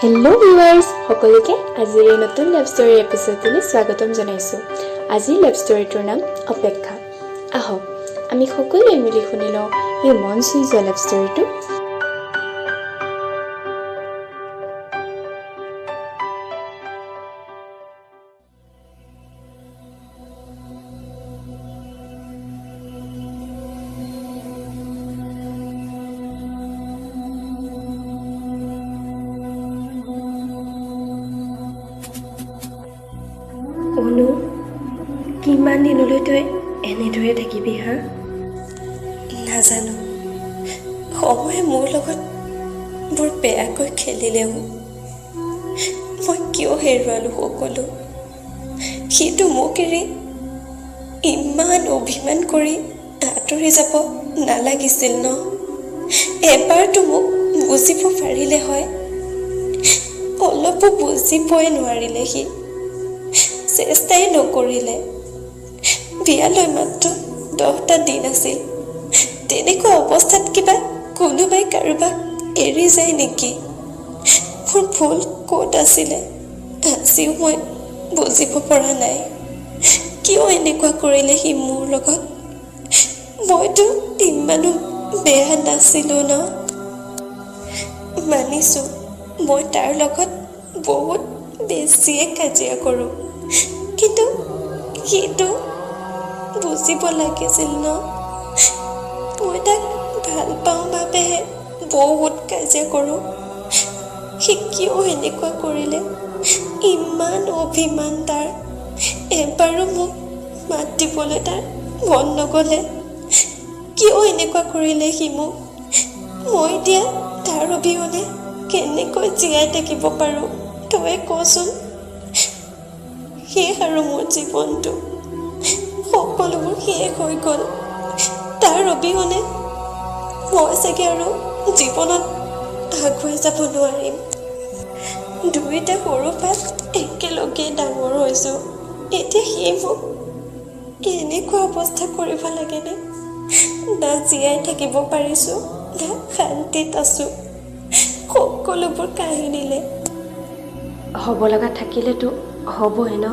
Hello' viewers সকলোকে আজিৰ এই নতুন লাভ ষ্টৰী এপিছডলৈ স্বাগতম জনাইছোঁ। আজিৰ লাভ ষ্টৰীটোৰ নাম অপেক্ষা। আহক আমি সকলোৱে মিলি শুনি লওঁ এই মন চুই যোৱা লাভ ষ্টৰীটো। অনু, কিমান দিনলৈ তই এনেদৰে থাকিবি হা? নাজানো, সময়ে মোৰ লগত বৰ বেয়াকৈ খেলিলেও মই কিয় হেৰুৱালোঁ সকলো। সিটো মোক এৰি ইমান অভিমান কৰি আঁতৰি যাব নালাগিছিল ন। এবাৰতো মোক বুজিব পাৰিলে হয়, অলপো বুজিবই নোৱাৰিলে সি। চেষ্টাই নকৰিলে। বিয়ালৈ মাত্ৰ 10টা দিন আছিল। তেনেকুৱা অৱস্থাত কিবা কোনোবাই কাৰোবাক এৰি যায় নেকি? মোৰ ভুল ক'ত আছিলে আজিও মই বুজিব পৰা নাই। কিয় এনেকুৱা কৰিলে সি মোৰ লগত? মইতো ইমানো বেয়া নাছিলোঁ ন। মানিছোঁ মই তাৰ লগত বহুত বেছিয়ে কাজিয়া কৰোঁ, কিন্তু সিটো বুজিব লাগিছিল ন। মই তাক ভাল পাওঁ বাবেহে বহুত কাজিয়া কৰোঁ। সি কিয় এনেকুৱা কৰিলে? ইমান অভিমান তাৰ। এবাৰো মোক মাত দিবলৈ তাৰ মন নগ'লে। কিয় এনেকুৱা কৰিলে সি মোক? মই এতিয়া তাৰ অবিহনে কেনেকৈ জীয়াই থাকিব পাৰোঁ তই কচোন। শেষ আৰু মোৰ জীৱনটো, সকলোবোৰ শেষ হৈ গ'ল। তাৰ অবিহনে মই চাগে আৰু জীৱনত আগুৱাই যাব নোৱাৰিম। দুয়োটা সৰু পাত একেলগে ডাঙৰ হৈছোঁ। এতিয়া সি মোক এনেকুৱা অৱস্থা কৰিব লাগেনে? না জীয়াই থাকিব পাৰিছোঁ, না শান্তিত আছোঁ। সকলোবোৰ কাহিনীলে। হ'ব লগা থাকিলেতো হ'বই ন।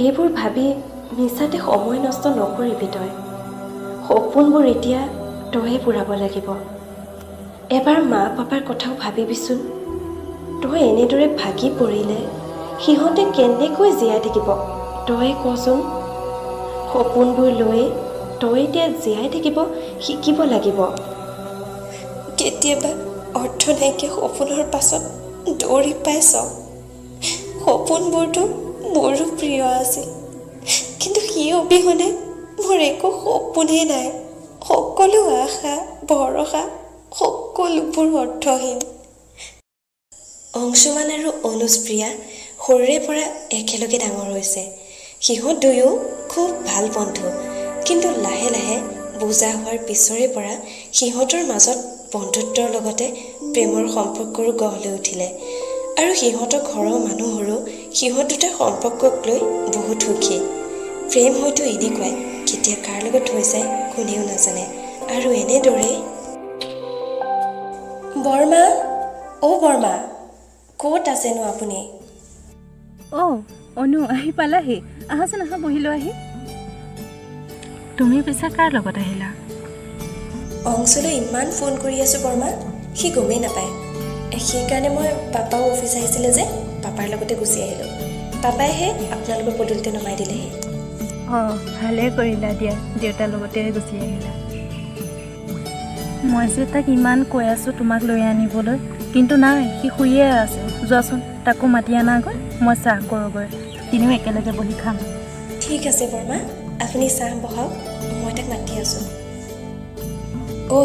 এইবোৰ ভাবি মিছাতে সময় নষ্ট নকৰিবি তই। সপোনবোৰ এতিয়া তইয়ে পূৰাব লাগিব। এবাৰ মা পাপাৰ কথাও ভাবিবিচোন। তই এনেদৰে ভাগি পৰিলে সিহঁতে কেনেকৈ জীয়াই থাকিব তই কচোন। সপোনবোৰ লৈ তই এতিয়া জীয়াই থাকিব শিকিব লাগিব। কেতিয়াবা অৰ্থ নাইকিয়া সপোনৰ পাছত দৌৰি পাইছ। সপোনবোৰতো মোৰো প্ৰিয় আছিল, কিন্তু সি অবিহনে মোৰ একো সপোনেই নাই। সকলো আশা ভৰসা সকলোবোৰ অৰ্থহীন। অংশুমান আৰু অনুপ্ৰিয়া সৰুৰে পৰা একেলগে ডাঙৰ হৈছে। সিহঁত দুয়ো খুব ভাল বন্ধু, কিন্তু লাহে লাহে বুজা হোৱাৰ পিছৰে পৰা সিহঁতৰ মাজত বন্ধুত্বৰ লগতে প্ৰেমৰ সম্পৰ্কৰো গঢ় লৈ উঠিলে। আৰু সিহঁতৰ ঘৰৰ মানুহৰো সিহঁত দুটাৰ সম্পৰ্কক লৈ বহুত সুখী। প্ৰেম হয়তো এনেকুৱাই, কেতিয়া কাৰ লগত হৈ যায় কোনেও নাজানে। আৰু এনেদৰেই বৰমা, অ' বৰমা, ক'ত আছেনো আপুনি? অঁ অনু, আহি পালাহি। আহাচোন, আহা বহিলোঁ আহি। তুমি পিছে কাৰ লগত আহিলা? অংশলৈ ইমান ফোন কৰি আছোঁ বৰমা, সি গমেই নাপায়। সেইকাৰণে মই পাপাও অফিচ আহিছিলে যে পাপাৰ লগতে গুচি আহিলোঁ। পাপাইহে আপোনালোকৰ পদূলিতে নমাই দিলেহি। অঁ ভালে কৰিলা দিয়া, দেউতাৰ লগতে গুচি আহিলা। মই যে তাক ইমান কৈ আছোঁ তোমাক লৈ আনিবলৈ, কিন্তু নাই, সি শুইয়ে আছে। যোৱাচোন তাকো মাতি আনাগৈ, মই চাহ কৰোঁগৈ, তিনিও একেলগে বহি খাম। ঠিক আছে বৰমা, আপুনি চাহ বহাওক, মই তাক মাতি আছোঁ। ঐ,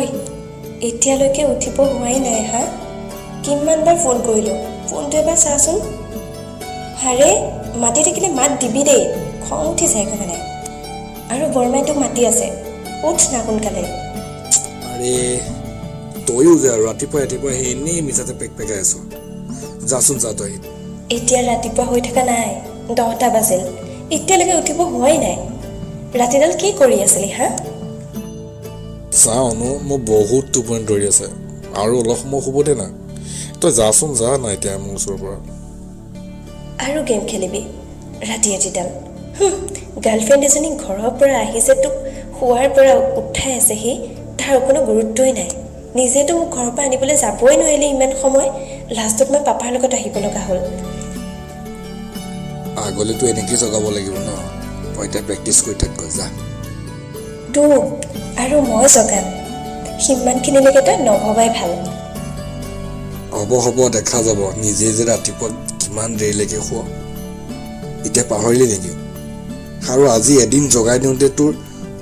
এতিয়ালৈকে উঠিব হোৱাই নাই হা? কিমানবাৰ ফোন কৰিলোঁ, ফোনটো এবাৰ চাচোন। হাৰে, মাতি থাকিলে মাত দিবি দেই, খং উঠি যায়গৈ মানে। আৰু বৰমাই তোক মাতি আছে, উঠ না সোনকালে। আৰে তয়ো যে আৰু ৰাতিপুৱা ৰাতিপুৱা সেই এনেই মিছাতে পেক পেকাই আছ। যাচোন যা তই। এতিয়া ৰাতিপুৱা হৈ থকা নাই, 10টা বাজিল, এতিয়ালৈকে উঠিব হোৱাই নাই। ৰাতিডাল কি কৰি আছিলি হা? চাওঁ ন, মোৰ বহুত টোপনি ধৰি আছে, আৰু অলপ সময় শুব দে না। তই যাচোন যা না এতিয়া মোৰ ওচৰৰ পৰা আৰু গেম খেলিবি ৰাতি ৰাতিডাল গাৰ্লফ্ৰেণ্ড এজনী ঘৰৰ পৰা আহিছে তোক শোৱাৰ পৰা উঠাই আছে সি তাৰ কোনো গুৰুত্বই নাই নিজেতো মোক ঘৰৰ পৰা আনিবলৈ যাবই নোৱাৰিলে ইমান সময় লাষ্টত মই পাপাৰ লগত আহিব লগা হ'ল আগলেতো এনেকৈ জগাব লাগিব ন তই এতিয়া প্ৰেক্টিচ কৰি থাক যা তোক আৰু মই জগাম সিমানখিনিলৈকে তই নভবাই ভাল হ'ব দেখা যাব নিজে যে ৰাতিপুৱা কিমান দেৰিলৈকে শুৱ এতিয়া পাহৰিলি নেকি আৰু আজি এদিন জগাই দিওঁতে তোৰ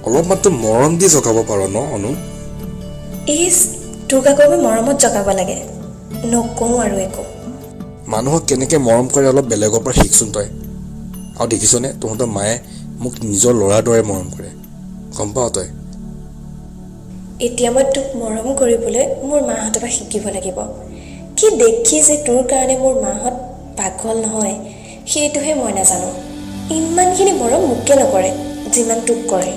অলপ মাত্ৰ মৰম দি জগাব পাৰ ন অনু ইছ তোক আকৌ মই মৰমত জগাব লাগে নকওঁ আৰু একো মানুহক কেনেকৈ মৰম কৰে অলপ বেলেগৰ পৰা শিকচোন তই আৰু দেখিছনে তহঁতৰ মায়ে মোক নিজৰ ল'ৰাৰ দৰে মৰম কৰে গম পাৱ তই এতিয়া মই তোক মৰম কৰিবলৈ মোৰ মাহঁতৰ পৰা শিকিব লাগিব কি দেখি যে তোৰ কাৰণে মোৰ মাহঁত পাগল নহয় সেইটোহে মই নাজানো ইমানখিনি মৰম মোকে নকৰে যিমান তোক কৰে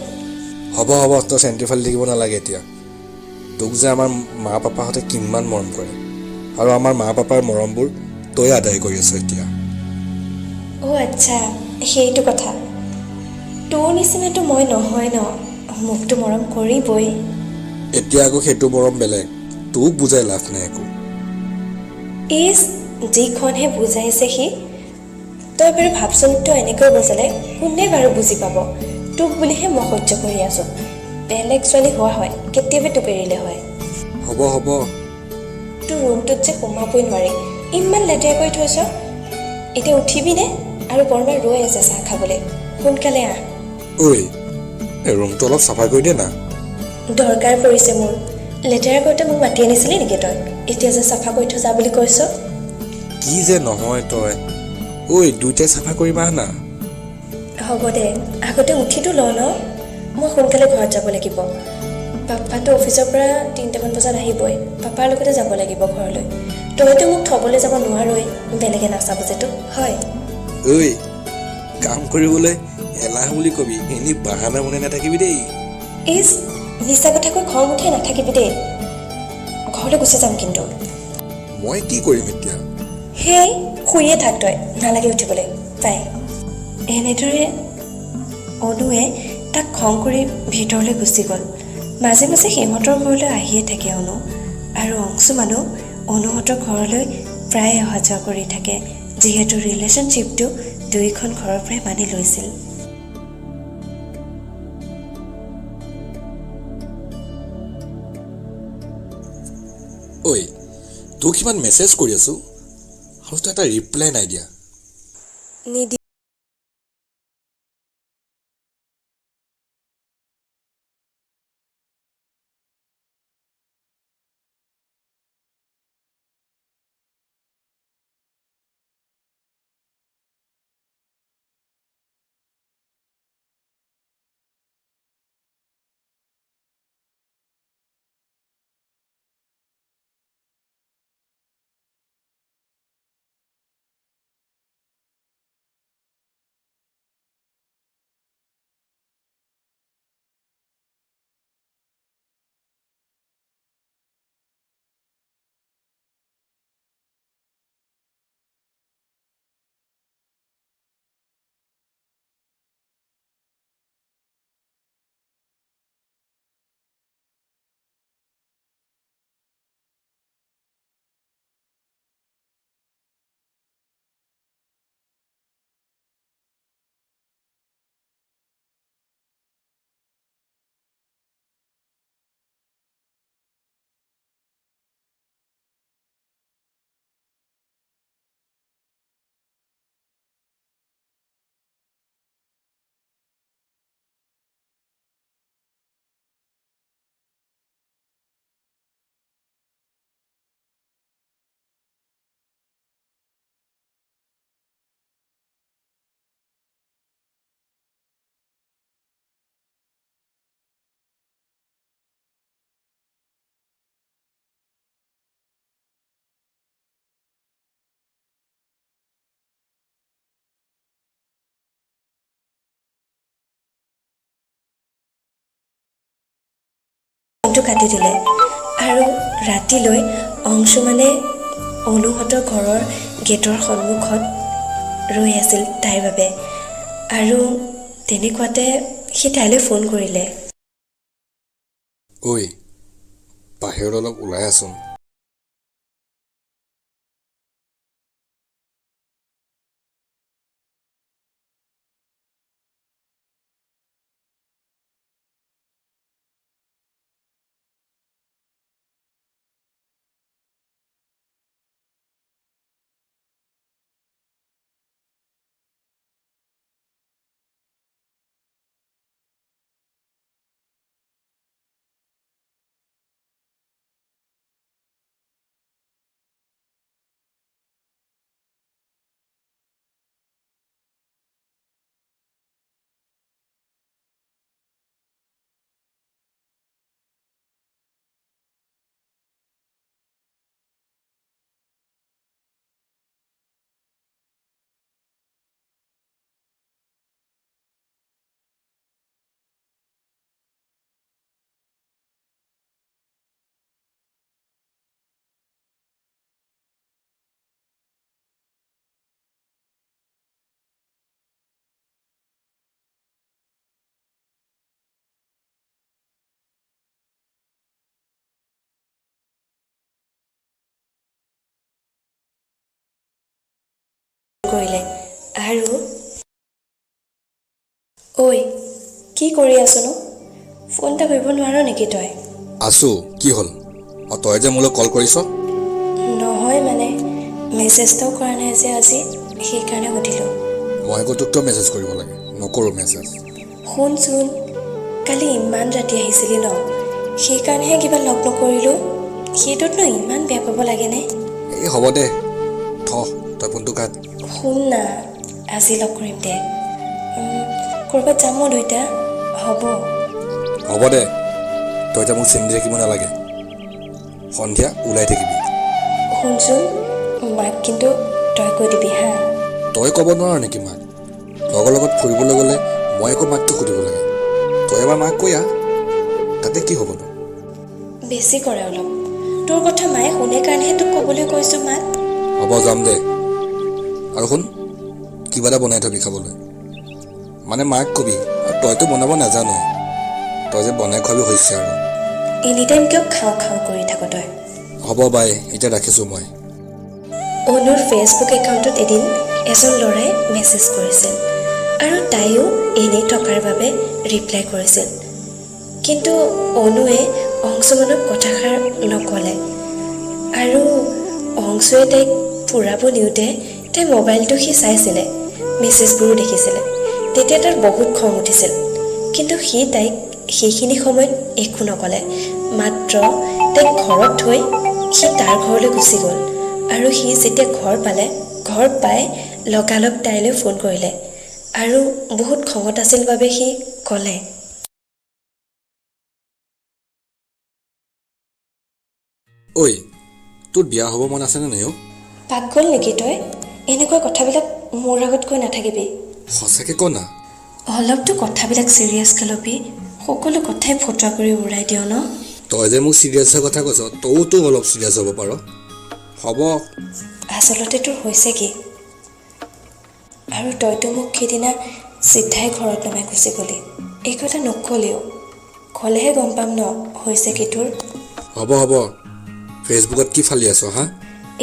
হ'ব তই চেণ্টি ফালি থাকিব নালাগে এতিয়া তোক যে আমাৰ মা পাপাহঁতে কিমান মৰম কৰে আৰু আমাৰ মা পাপাৰ মৰমবোৰ তই আদায় কৰি আছ এতিয়া অ' আচ্ছা সেইটো কথা তোৰ নিচিনাতো মই নহয় ন মোকতো মৰম কৰিবই এতিয়া আকৌ সেইটো মৰম বেলেগ তোক বুজাই লাভ নাই একো ইছ যিখনহে বুজাইছে সি তই বাৰু ভাবচোন তই এনেকৈ বুজালে কোনে বাৰু বুজি পাব তোক বুলিহে মই সহ্য কৰি আছোঁ বেলেগ ছোৱালী হোৱা হয় কেতিয়াবা তোক এৰিলে হয় হ'ব তোৰ ৰুমটোত যে সোমাবই নোৱাৰি ইমান লেতেৰা কৰি থৈছ এতিয়া উঠিবিনে আৰু বৰমা ৰৈ আছে চাহ খাবলৈ সোনকালে আহ ঐ এই ৰুমটো অলপ চাফা কৰি দে না দৰকাৰ পৰিছে মোৰ লেতেৰা কৰোঁতে মোক মাতি আনিছিলি নেকি তই এতিয়া যে চাফা কৰি থৈ যা বুলি কৈছ কি যে নহয় তই ঐ দুইটাই চাফা কৰিবা না হ'ব দে আগতে উঠিতো ল ন মই সোনকালে ঘৰত যাব লাগিব পাপাটো অফিচৰ পৰা 3টামান বজাত আহিবই পাপাৰ লগতে যাব লাগিব ঘৰলৈ তইতো মোক থ'বলৈ যাব নোৱাৰই বেলেগে নাচাব যে তোক হয় ঐ কাম কৰিবলৈ এলাহ বুলি কবি এনেই বাহানা বনাই নাথাকিবি দেই ইছ মিছা কথা কৈ খং উঠাই নাথাকিবি দেই ঘৰলৈ গুচি যাম কিন্তু মই কি কৰিম এতিয়া সেয়াই শুইয়ে থাক তই নালাগে উঠিবলৈ পাই এনেদৰে অনুৱে তাক খং কৰি ভিতৰলৈ গুচি গ'ল মাজে মাজে সিহঁতৰ ঘৰলৈ আহিয়ে থাকে অনু আৰু অংশু মানুহ অনুহঁতৰ ঘৰলৈ প্ৰায় অহা যোৱা কৰি থাকে যিহেতু ৰিলেশ্যনশ্বিপটো দুয়োখন ঘৰৰ পৰাই মানি লৈছিল ঐ তোক কিমান মেছেজ কৰি আছো আৰু তই এটা ৰিপ্লাই নাই দিয়া নিদি ফোনটো কাটি দিলে আৰু ৰাতিলৈ অংশুমানে অনুহঁতৰ ঘৰৰ গেটৰ সন্মুখত ৰৈ আছিল তাইৰ বাবে আৰু তেনেকুৱাতে সি তাইলৈ ফোন কৰিলে। ঐ বাহিৰত অলপ ওলাই আছোন। কৰিলে আৰু ঐ কি কৰি আছনো? ফোন এটা কৰিব নোৱাৰ নেকি তই? আছো, কি হ'ল? তই যে মোলৈ কল কৰিছ? নহয় মানে মেছেজটাও কৰা নাই যে আজি, সেইকাৰণে সুধিলোঁ। মই আকৌ তোক তই মেছেজ কৰিব লাগে, নকৰোঁ মেছেজ। শুনচোন, কালি ইমান ৰাতি আহিছিলি ন, সেইকাৰণেহে কিবা লগ নকৰিলোঁ। সেইটোতনো ইমান বেয়া পাব লাগেনে? এই হ'ব দে, তই ফোনটো কাট। শুন না, আজি লগ কৰিম দে। ক'ৰবাত যাম মই দুইটা, হ'ব দে, তই এতিয়া মোক চিনি থাকিব নালাগে। সন্ধিয়া ওলাই থাকিবি। শুনচোন, মাক কিন্তু তই কৈ দিবি হা। তই ক'ব নোৱাৰ নেকি মাক? লগৰ লগত ফুৰিবলৈ গ'লে মই আকৌ মাকটো সুধিব লাগে। তই এবাৰ মাক কৈ আহ, তাতে কি হ'বনো? বেছি কৰে অলপ। তোৰ কথা মায়ে শুনে কাৰণেহে তোক ক'বলৈ কৈছোঁ মাক। হ'ব যাম দে। আৰু শুন, কিবা এটা বনাই থবি খাবলৈ। মানে মাক কবি, আৰু তইতো বনাব নাজানো। তই যে বনাই খোৱাবি হৈছে আৰু। এনি টাইম কিয় খাওঁ কৰি থাক তই? হ'ব বাই, এতিয়া ৰাখিছোঁ মই। অনুৰ ফেচবুক একাউণ্টত এদিন এজন ল'ৰাই মেছেজ কৰিছিল আৰু তাইও এনেই থকাৰ বাবে ৰিপ্লাই কৰিছিল। কিন্তু অনুৱে অংশুমানক কথাষাৰ নক'লে আৰু অংশুৱে তাইক ফুৰাব নিওঁতে তাই মোবাইলটো সি চাইছিলে, মেছেজবোৰো দেখিছিলে। তেতিয়া তাৰ বহুত খং উঠিছিল, কিন্তু সি তাইক সেইখিনি সময়ত একো নক'লে। মাত্ৰ তাইক ঘৰত থৈ সি তাৰ ঘৰলৈ গুচি গ'ল আৰু সি যেতিয়া ঘৰ পাই লগালগ তাইলৈ ফোন কৰিলে আৰু বহুত খঙত আছিল বাবে সি ক'লে, ঐ তোৰ বিয়া হ'ব মন আছেনে নাই? পাগল নেকি তই? এনেকুৱা কথাবিলাক মোৰ আগত কৈ নাথাকিবি। সঁচাকৈ ক না। অলপতো কথাবিলাক চিৰিয়াছকৈ ল'বি। সকলো কথাই ফটোৱা কৰি উৰাই দিয় ন। তই যে মোক চিৰিয়াছৰ কথা কৈছ, তইতো অলপ চিৰিয়াছ হ'ব পাৰ। হ'ব। আচলতে তোৰ হৈছে কি? আৰু তইতো মোক সেইদিনা চিধাই ঘৰত নমাই গুচি গ'লি। এই কথা নক'লেও, ক'লেহে গম পাম ন হৈছে কি তোৰ। হ'ব ফেচবুকত কি ফালি আছ হা?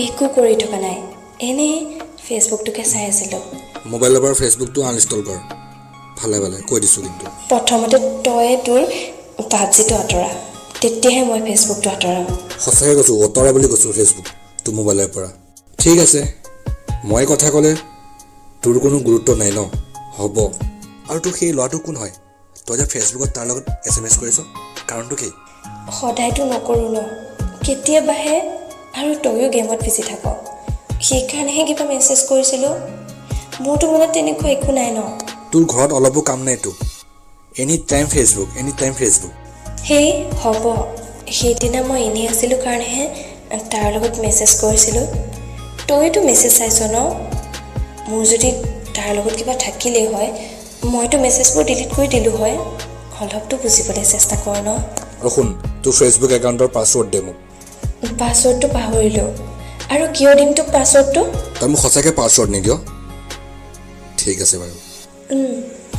একো কৰি থকা নাই, এনেই ফেচবুকটোকে চাই আছিলোঁ। মোবাইলৰ পৰা ফেচবুকটো আনইনষ্টল কৰ। ভালে কৈ দিছোঁ কিন্তু। প্ৰথমতে তই তোৰ পাবজিটো আঁতৰা, তেতিয়াহে মই ফেচবুকটো আঁতৰাম। সঁচাকৈ কৈছোঁ, আঁতৰা বুলি কৈছোঁ ফেচবুক তোৰ মোবাইলৰ পৰা। ঠিক আছে, মই কথা ক'লে তোৰ কোনো গুৰুত্ব নাই ন? হ'ব। আৰু তোৰ সেই ল'ৰাটো কোন হয়? তই যে ফেচবুকত তাৰ লগত SMS কৰিছ, কাৰণটো কি? সদায়তো নকৰোঁ ন, কেতিয়াবাহে। আৰু তয়ো গেমত বিজি থাক, সেইকাৰণেহে কিবা মেছেজ কৰিছিলোঁ। মোৰতো মনত তেনেকুৱা একো নাই ন। তোৰ ঘৰত অলপো কাম নাইতো, এনি টাইম ফেচবুক। সেই হ'ব, সেইদিনা মই এনেই আছিলোঁ কাৰণেহে তাৰ লগত মেছেজ কৰিছিলোঁ। তইতো মেছেজ চাইছ ন? মোৰ যদি তাৰ লগত কিবা থাকিলেই হয়, মইতো মেছেজবোৰ ডিলিট কৰি দিলোঁ হয়। অলপতো বুজিবলৈ চেষ্টা কৰ ন। আৰু শুন, তোৰ ফেচবুক একাউণ্টৰ পাছৱৰ্ড দে মোক। পাছৱৰ্ডটো পাহৰিলোঁ, আৰু কিয় দিম তোক পাছৱৰ্ডটো? তই মোক সঁচাকৈ পাছৱৰ্ড নিদিয়? ঠিক আছে বাৰু,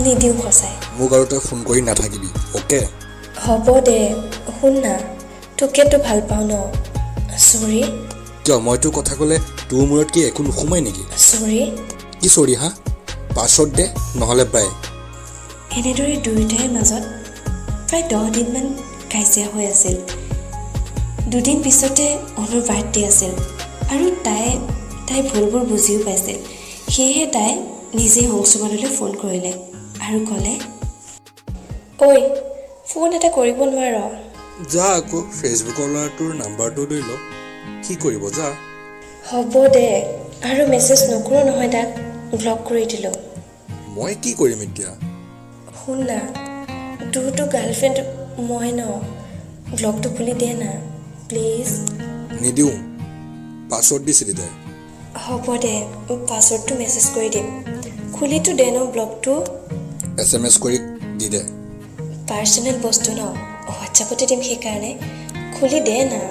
নিদিওঁ সঁচাই। মোক আৰু তই ফোন কৰি নাথাকিবি, অ'কে? হ'ব দে, শুন না, তোকেতো ভাল পাওঁ ন। চৰি। কিয় মই তোৰ কথা ক'লে তোৰ মূৰত কি একো নোসোমাই নেকি? চৰি। কি চৰি হা? পাছৱৰ্ড দে, নহ'লে বাই। এনেদৰে দুয়োটাৰ মাজত প্ৰায় 10 দিনমান কাজিয়া হৈ আছিল। 2 দিন পিছতে অনুৰ বাৰ্থডে আছিল আৰু তাই ভুলবোৰ বুজিও পাইছিল। সেয়েহে তাই নিজেই অংশুমানলৈ ফোন কৰিলে আৰু ক'লে, ঐ ফোন এটা কৰিব নোৱাৰ? যা আকৌ ফেচবুকৰ ল'ৰাটোৰ নাম্বাৰটো লৈ ল, কি কৰিব যা। হ'ব দে, আৰু মেছেজ নকৰোঁ নহয়, তাক ব্লক কৰি দিলোঁ। মই কি কৰিম এতিয়া? শুন না, তোৰতো গাৰ্লফ্ৰেণ্ড মই ন, ব্লগটো খুলি দে না প্লিজ। নিদিওঁ, পাছৱৰ্ড দিছিলি তই। হ'ব দে, পাছৱৰ্ডটো মেছেজ কৰি দিম, খুলিতো দে ন ব্লগটো। SMS কৰি দি দে। পাৰ্চনেল বস্তু ন, হোৱাটছআপতে দিম, সেইকাৰণে খুলি দে না।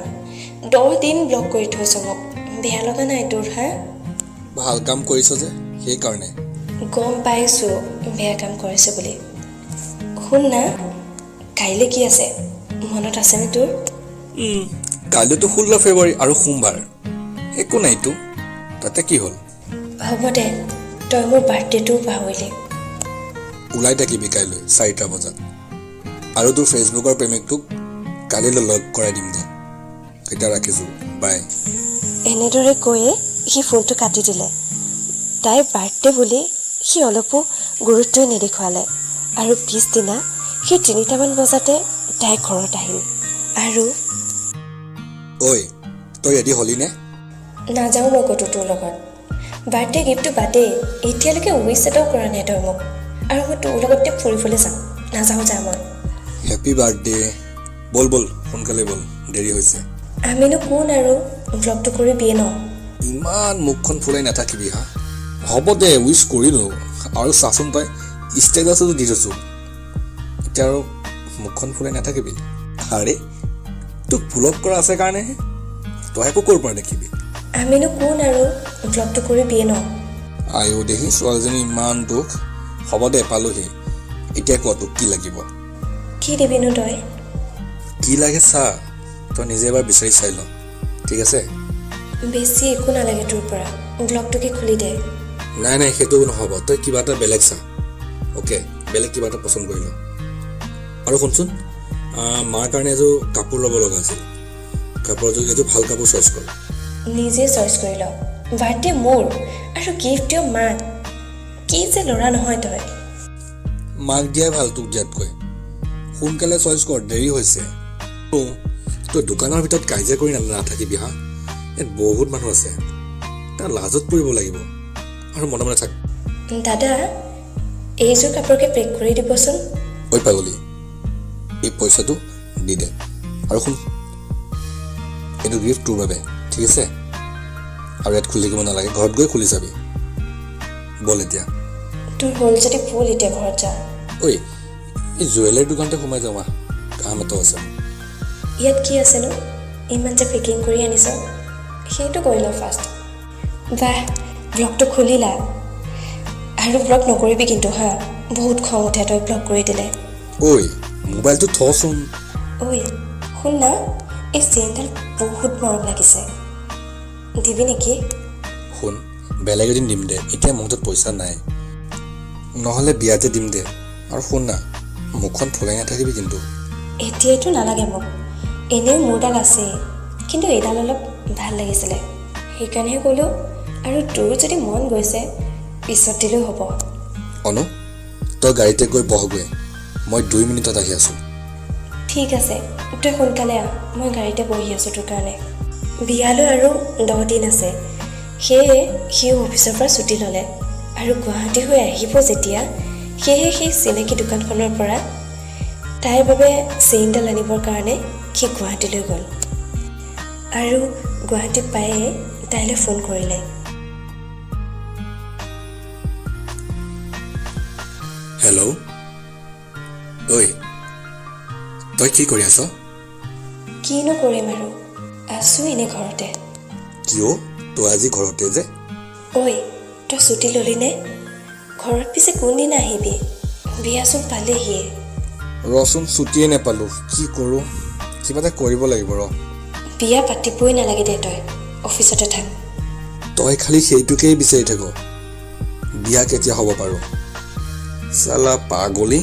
10 দিন ব্লক কৰি থৈছ মোক, বেয়া লগা নাই তোৰ? হা, ভাল কাম কৰিছ যে, সেইকাৰণে। গম পাইছোঁ বেয়া কাম কৰিছে বুলি। শুন না, কাইলৈ কি আছে মনত আছেনে তোৰ? কাইলৈতো 16 ফেব্ৰুৱাৰী আৰু সোমবাৰ, একো নাইতো, তাতে কি হ'ল? হ'ব দে, তই মোৰ বাৰ্থডেটোও পাহৰিলি। ওলাই থাকিবি কাইলৈ 4টা বজাত, আৰু তোৰ ফেচবুকৰ প্ৰেমিকটোক কালিলৈ লগ কৰাই দিম দে। এতিয়া ৰাখিছোঁ, বাই। এনেদৰে কৈয়ে সি ফোনটো কাটি দিলে। তাইৰ বাৰ্থডে বুলি সি অলপো গুৰুত্বই নেদেখুৱালে আৰু পিছদিনা সি 3টামান বজাতে তাই ঘৰত আহিল আৰু ঐ তই ৰেডি হলি নে? নাযাওঁ মই ক'তো তোৰ লগত। বাৰ্থডে গিফ্টটো বাদেই, এতিয়ালৈকে উইচ এটাও কৰা নাই তই মোক, আৰু মই তোৰ লগতে ফুৰিবলৈ যাম। নাযাওঁ যা মই। Happy birthday. ব'ল ব'ল সোনকালে ব'ল, দেৰি হৈছে। আমিনো কোন আৰু ব্লগটো কৰি বিয়ে ন? ইমান মুখখন ফুলাই নাথাকিবি হা। হ'ব দে, উইচ কৰিলোঁ, আৰু চাচোন তই ষ্টেটাছতো দি থৈছোঁ, এতিয়া আৰু মুখখন ফুলাই নাথাকিবি। আৰে তোক ব্লগ কৰা আছে কাৰণেহে, তই একো ক'ৰ পৰা দেখিবি। আমিনো কোন আৰু ব্লগটো কৰি বিয়ে ন? আইও দেহি ছোৱালীজনী ইমান দুখ। হ'ব দে, পালোহি, এতিয়া ক তোক কি লাগিব? কি দিবিনো তই? কি লাগে চা, তই নিজে এবাৰ বিচাৰি চাই ল, ঠিক আছে? বেছি একো নালাগে তোৰ পৰা, ব্লগটোকে খুলি দে। নাই নাই, সেইটো নহ'ব, তই কিবা এটা বেলেগ চা, অ'কে? বেলেগ কিবা এটা পচন্দ কৰি ল। আৰু শুনচোন, মাৰ কাৰণে এযোৰ কাপোৰ ল'ব লগা আছিল, কাপোৰযোৰ এযোৰ ভাল কাপোৰ চইচ কৰ। নিজে চইচ কৰি ল, বাৰ্থডে মোৰ আৰু গিফ্ট দিওঁ মাক। কি যে ল'ৰা নহয় তই। মাক দিয়াই ভাল তোক দিয়াতকৈ, সোনকালে চইচ কৰ, দেৰি হৈছে। তই দোকানৰ ভিতৰত কাজিয়া কৰি নাথাকিবি হা, ইয়াত বহুত মানুহ আছে, তাৰ লাজত পৰিব লাগিব, আৰু মনে মনে থাক। দাদা, এইযোৰ কাপোৰকে পেক কৰি দিবচোন। ঐ পাগলী, এই পইচাটো দি দে, আৰু শুন, এইটো গিফ্ট তোৰ বাবে, ঠিক আছে? আৰু ইয়াত খুলি থাকিব নালাগে, ঘৰত গৈ খুলি চাবি। ব'ল এতিয়া। তোৰ হ'ল যদি ব'ল এতিয়া ঘৰত যাওঁ। ঐ এই জুৱেলাৰী দোকানতে সোমাই যাওঁ, কাম এটা আছে। ইয়াত কি আছেনো ইমান যে পেকিং কৰি আনিছ? সেইটো কৰি ল ফাৰ্ষ্ট। বাহ, ব্লগটো খুলিলা, আৰু ব্লগ নকৰিবি কিন্তু হা, বহুত খং উঠে তই ব্লগ কৰি দিলে। ঐ মোবাইলটো থচোন। ঐ শুন না, এই চেইনডাল বহুত মৰম লাগিছে, দিবি নেকি? শুন, বেলেগ এদিন দিম দে, এতিয়া মোৰ হাতত পইচা নাই, নহ'লে বিয়াতে দিম দে। আৰু শুন না, মুখখন ফুলাই নাথাকিবি কিন্তু। এতিয়াইতো নালাগে মোক, এনেও মোৰডাল আছেই, কিন্তু এইডাল অলপ ভাল লাগিছিলে, সেইকাৰণেহে ক'লোঁ। আৰু তোৰ যদি মন গৈছে পিছত দিলেও হ'ব। অনু, তই গাড়ীতে গৈ বহগৈ, মই 2 মিনিটত আহি আছোঁ। ঠিক আছে, তই সোনকালে আহ, মই গাড়ীতে বহি আছোঁ তোৰ কাৰণে। বিয়ালৈ আৰু 10 দিন আছে, সেয়ে সিও অফিচৰ পৰা ছুটি ল'লে, আৰু গুৱাহাটী হৈ আহিব যেতিয়া, সেয়েহে সেই চিনাকি দোকানখনৰ পৰা তাইৰ বাবে চেইনডাল আনিবৰ কাৰণে সি গুৱাহাটীলৈ গ'ল, আৰু গুৱাহাটী পায়ে তাইলৈ ফোন কৰিলে। হেল্ল', ঐ তই কি কৰি আছ? কিনো কৰিম আৰু, আছোঁ এনে ঘৰতে। কিয় তই আজি ঘৰতে যে? ঐ তই ছুটি ল'লিনে? ঘৰত পিছে কোনদিনা আহিবি? বিয়াচোন পালেহিয়ে। ৰচোন ছুটিয়ে নাপালোঁ, কি কৰোঁ? কিবা এটা কৰিব লাগিব ৰ। বিয়া পাতিবই নালাগে দে, তই অফিচতে থাক। তই খালি সেইটোকেই বিচাৰি থাক, বিয়া কেতিয়া হ'ব পাৰোঁ? চালা পাগলী।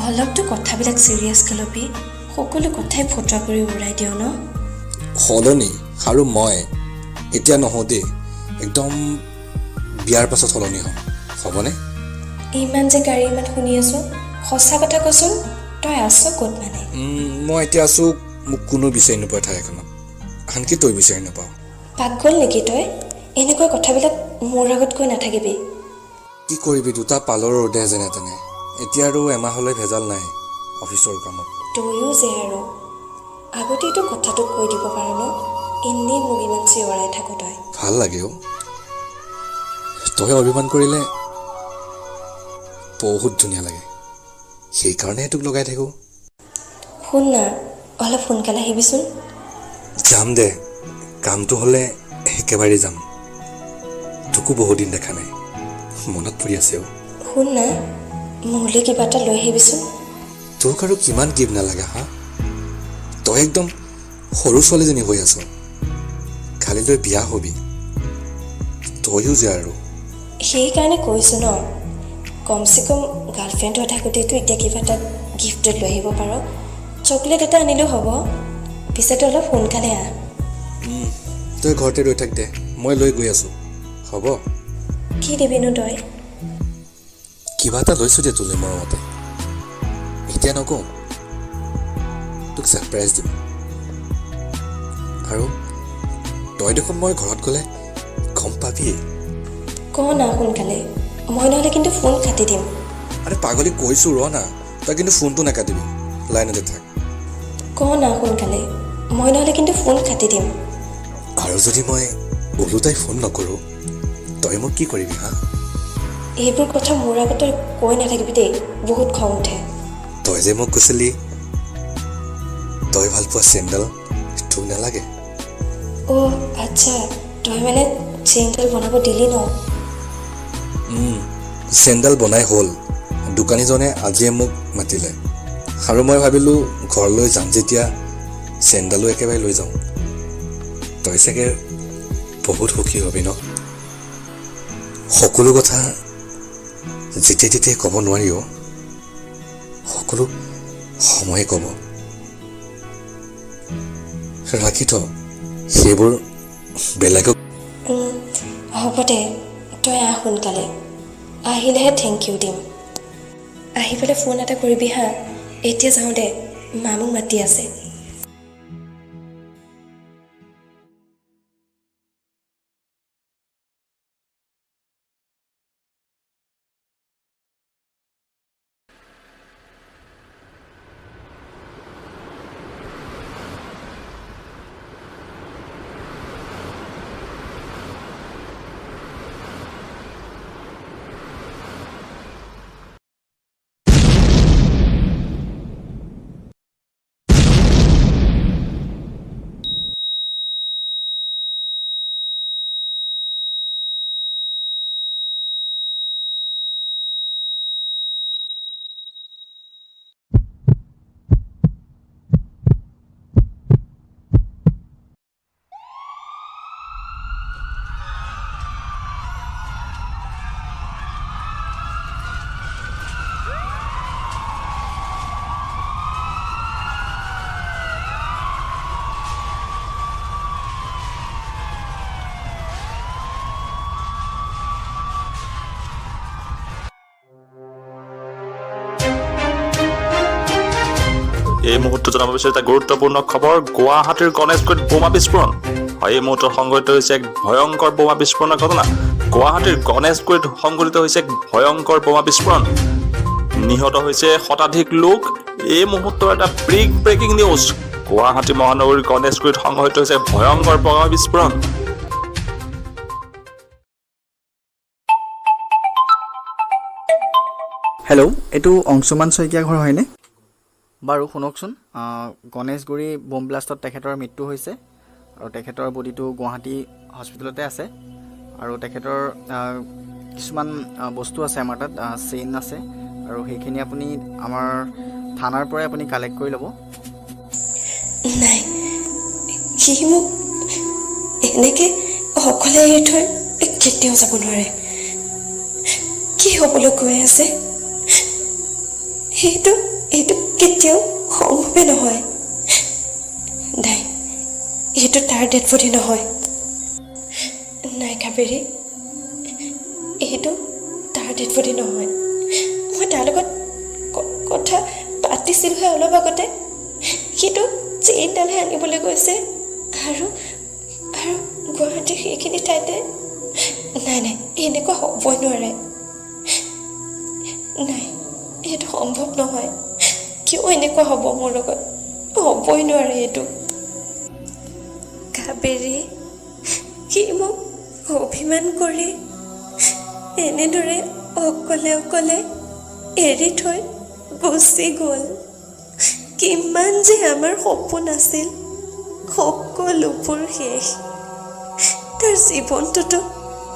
অলপতো কথাবিলাক চিৰিয়াছকৈ ল'বি, সকলো কথাই ফটোৱা কৰি উৰাই দিওঁ ন? সলনি আৰু মই এতিয়া নহওঁ দেই, একদম বিয়াৰ পাছত সলনি হ'ম, হ'বনে? ইমান যে গাড়ী ইমান শুনি আছোঁ, সঁচা কথা কচোন, তই আছ ক'ত মানে? মই এতিয়া আছোঁ মোক কোনো বিচাৰি নোপোৱা ঠাই এখনত, আনকি তই বিচাৰি নাপাওঁ। পাগল নেকি তই? এনেকুৱা কথাবিলাক মোৰ আগত কৈ নাথাকিবি। কি কৰিবি, দুটা পালৰ ৰ'দে যেনে তেনে। এতিয়া আৰু এমাহলৈ ভেজাল নাই অফিচৰ কামত। তয়ো যে আৰু আগতেইতো কথাটো কৈ দিব পাৰ ন? এনেই মোক ইমান চিঞৰাই থাকো তই। ভাল লাগে অ', তই অভিমান কৰিলে বহুত ধুনীয়া লাগে, সেইকাৰণেহে তোক লগাই থাকোঁ। শুন না, অলপ সোনকালে আহিবিচোন। যাম দে, কামটো হ'লে একেবাৰে যাম। তোকো বহুত দিন দেখা নাই, মনত পৰি আছে অ'। শুন না, মোলৈ কিবা এটা লৈ আহিবিচোন। তোক আৰু কিমান গিফ্ট নালাগে হা? তই একদম সৰু ছোৱালীজনী হৈ আছ, কালিলৈ বিয়া হবি, তয়ো যে আৰু। সেইকাৰণে কৈছোঁ ন, কমচে কম গাৰ্লফ্ৰেণ্ড হৈ থাকোঁতেতো এতিয়া কিবা এটা গিফ্ট লৈ আহিব পাৰ। চকলেট এটা আনিলেও হ'ব, পিছতো অলপ সোনকালে আহ। তই ঘৰতে ৰৈ থাক দে, মই লৈ গৈ আছোঁ, হ'ব? কি দিবিনো তই? কিবা এটা লৈছোঁ দে তোলৈ মৰমতে, এতিয়া নকওঁ, তোক ছাৰপ্ৰাইজ দিম। আৰু তই দেখোন মই ঘৰত গ'লে গম পাবিয়েই। ক না সোনকালে, মই নহ'লে কিন্তু ফোন কাটি দিম। আৰে পাগলী কৈছোঁ ৰ না, তই কিন্তু ফোনটো নাকাটিবি, লাইনতে থাক। ক না সোনকালে, মই নহ'লে কিন্তু ফোন কাটি দিম। আৰু যদি মই ওলোটাই ফোন নকৰোঁ, তই মোক কি কৰিবি হা? এইবোৰ কথা মোৰ আগত তই কৈ নাথাকিবি দেই, বহুত খং উঠে। তই যে মোক কৈছিলি তই ভাল পোৱা চেণ্ডেল তোক নালাগে? অ' আচ্ছা, তই মানে চেইনডাল বনাব দিলি ন? চেণ্ডেল বনাই হ'ল, দোকানীজনে আজিয়ে মোক মাতিলে, আৰু মই ভাবিলোঁ ঘৰলৈ যাম যেতিয়া চেণ্ডেলো একেবাৰে লৈ যাওঁ। তই চাগে বহুত সুখী হবি ন? সকলো কথা যেতিয়াই তেতিয়াই ক'ব নোৱাৰি অ', সকলো সময়ে ক'ব। ৰাখি থ সেইবোৰ বেলেগক। হ'ব দে, তই আহ সোনকালে, আহিলেহে থেংক ইউ দিম। আহি পেলাই ফোন এটা কৰিবি হা। এতিয়া যাওঁ দে, মা মোক মাতি আছে। এই মুহূৰ্তত জনাব বিচাৰিছো এটা গুৰুত্বপূৰ্ণ খবৰ, গুৱাহাটীৰ গণেশগুৰিত বোমা বিস্ফোৰণ। হয়, এই মুহূৰ্তত সংঘটিত হৈছে এক ভয়ংকৰ বোমা বিস্ফোৰণৰ ঘটনা। গুৱাহাটীৰ গণেশগুৰিত সংঘটিত হৈছে এক ভয়ংকৰ বোমা বিস্ফোৰণ, নিহত হৈছে শতাধিক লোক। এই মুহূৰ্তৰ এটা ব্ৰেকিং নিউজ, গুৱাহাটী মহানগৰীৰ গণেশগুৰিত সংঘটিত হৈছে ভয়ংকৰ বোমা বিস্ফোৰণ। হেল্ল', এইটো অংশুমান শইকীয়া ঘৰ হয়নে? বাৰু শুনকচোন, গণেশগুৰি বোম ব্লাষ্টত তেখেতৰ মৃত্যু হৈছে। আৰু তেখেতৰ বডিটো গুৱাহাটী হস্পিটেলতে আছে আৰু তেখেতৰ কিছুমান বস্তু আছে আমাৰ তাত চেইন আছে আৰু সেইখিনি আপুনি আমাৰ থানাৰ পৰাই আপুনি কালেক্ট কৰি ল'ব নাই সি মোক এনেকৈ অকলে এৰি থৈ কেতিয়াও যাব নোৱাৰে কি হ'বলৈ গৈ আছে এইটো কেতিয়াও সম্ভৱে নহয় নাই এইটো তাৰ ডেড বডি নহয় নাই কাবেৰী এইটো তাৰ ডেড বডি নহয় মই তাৰ লগত কথা পাতিছিলোঁহে অলপ আগতে সিটো চেইনডালহে আনিবলৈ গৈছে আৰু গুৱাহাটীৰ সেইখিনি ঠাইতে নাই এনেকুৱা হ'বই নোৱাৰে নাই এইটো সম্ভৱ নহয় কিয় এনেকুৱা হ'ব মোৰ লগত হ'বই নোৱাৰে এইটো কাবেৰী সি মোক অভিমান কৰি এনেদৰে অকলে এৰি থৈ গুচি গ'ল কিমান যে আমাৰ সপোন আছিল সকলোবোৰ শেষ তাৰ জীৱনটোতো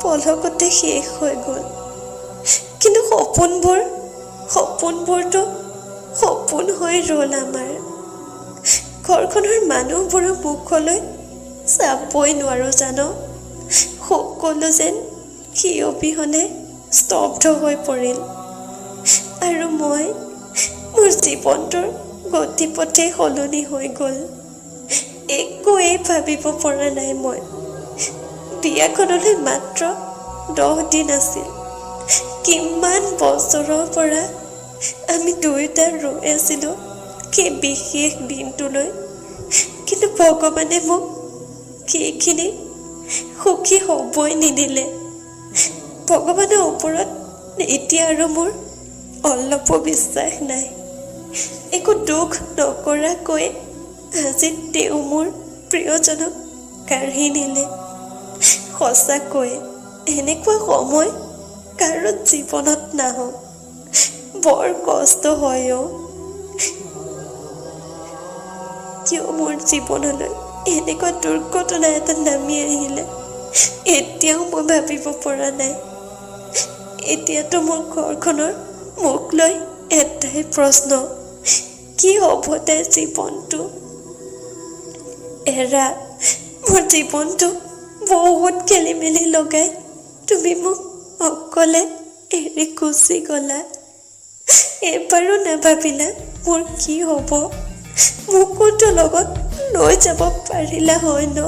পলকতে শেষ হৈ গ'ল কিন্তু সপোনবোৰতো সপোন হৈ ৰ'ল আমাৰ ঘৰখনৰ মানুহবোৰৰ মুখলৈ চাবই নোৱাৰোঁ জানো সকলো যেন সি অবিহনে স্তব্ধ হৈ পৰিল আৰু মোৰ জীৱনটোৰ গতিপথে সলনি হৈ গ'ল একোৱেই ভাবিব পৰা নাই মই বিয়াখনলৈ মাত্ৰ 10 দিন আছিল কিমান বছৰৰ পৰা আমি দুয়োটা ৰৈ আছিলোঁ সেই বিশেষ দিনটোলৈ কিন্তু ভগৱানে মোক সেইখিনি সুখী হ'বই নিদিলে ভগৱানৰ ওপৰত এতিয়া আৰু মোৰ অলপো বিশ্বাস নাই একো দুখ নকৰাকৈ আজি তেওঁ মোৰ প্ৰিয়জনক কাঢ়ি নিলে সঁচাকৈ এনেকুৱা সময় কাৰো জীৱনত নাহক বৰ কষ্ট হয় কিয় মোৰ জীৱনলৈ এনেকুৱা দুৰ্ঘটনা এটা নামি আহিলে এতিয়াও মই ভাবিব পৰা নাই এতিয়াতো মোৰ ঘৰখনৰ মোক লৈ এটাই প্ৰশ্ন কি হ'ব তাইৰ জীৱনটো এৰা মোৰ জীৱনটো বহুত খেলি মেলি লগাই তুমি মোক অকলে এৰি গুচি গ'লা এবাৰো নাভাবিলা মোৰ কি হ'ব মোকোতো লগত লৈ যাব পাৰিলা হয় ন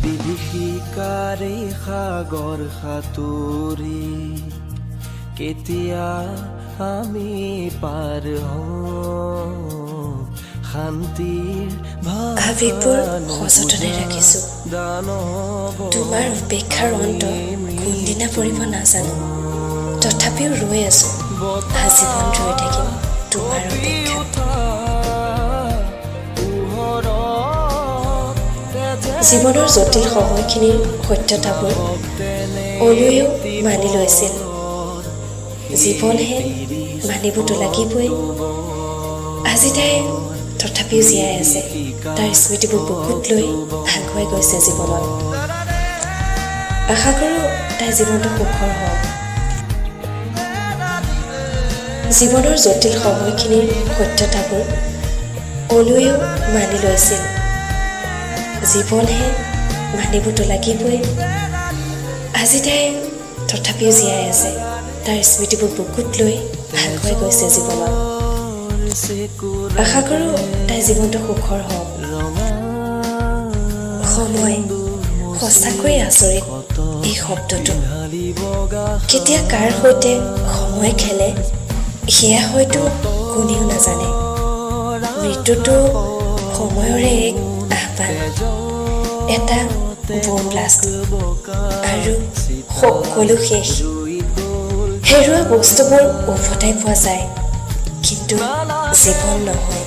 বিভীষিকাৰে সাগৰ সাঁতুৰি কেতিয়া আমি পাৰ হওঁ শান্তিৰ ভাবিবোৰ সযতনে ৰাখিছোঁ তোমাৰ অপেক্ষাৰ অন্ত কোনদিনা পৰিব নাজানো তথাপিও ৰৈ আছোঁ আজীৱন ৰৈ থাকিম তোমাৰ অপেক্ষাত জীৱনৰ জটিল সময়খিনিৰ সত্যতাবোৰ অলুৱেও মানি লৈছিল জীৱনহে মানিবতো লাগিবই আজি তাই তথাপিও জীয়াই আছে তাৰ স্মৃতিবোৰ বুকুত লৈ আগুৱাই গৈছে জীৱনত আশা কৰোঁ তাইৰ জীৱনটো সুখৰ হওক জীৱনৰ জটিল সময়খিনিৰ সত্যতাবোৰ অলুৱেও মানি লৈছিল জীৱনহে মানিবতো লাগিবই আজি তাই তথাপিও জীয়াই আছে তাৰ স্মৃতিবোৰ বুকুত লৈ আগুৱাই গৈছে জীৱনত আশা কৰোঁ তাইৰ জীৱনটো সুখৰ হওক সময় সঁচাকৈয়ে আচৰিত এই শব্দটো কেতিয়া কাৰ সৈতে সময় খেলে সেয়া হয়তো কোনেও নাজানে মৃত্যুটো সময়ৰে এক আহ্বান এটা বোম ব্লাষ্ট আৰু সকলো শেষ হেৰুৱা বস্তুবোৰ উভতাই পোৱা যায় কিন্তু জীৱন নহয়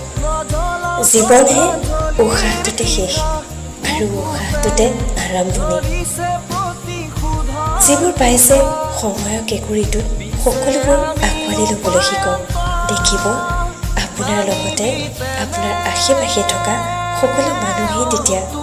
জীৱনহে উশাহটোতে শেষ আৰু উশাহটোতে আৰম্ভণি যিবোৰ পাইছে সময়ৰ কেঁকুৰিটোত সকলোবোৰ আঁকোৱালি ল'বলৈ শিকক দেখিব আপোনাৰ লগতে আপোনাৰ আশে পাশে থকা সকলো মানুহেই তেতিয়া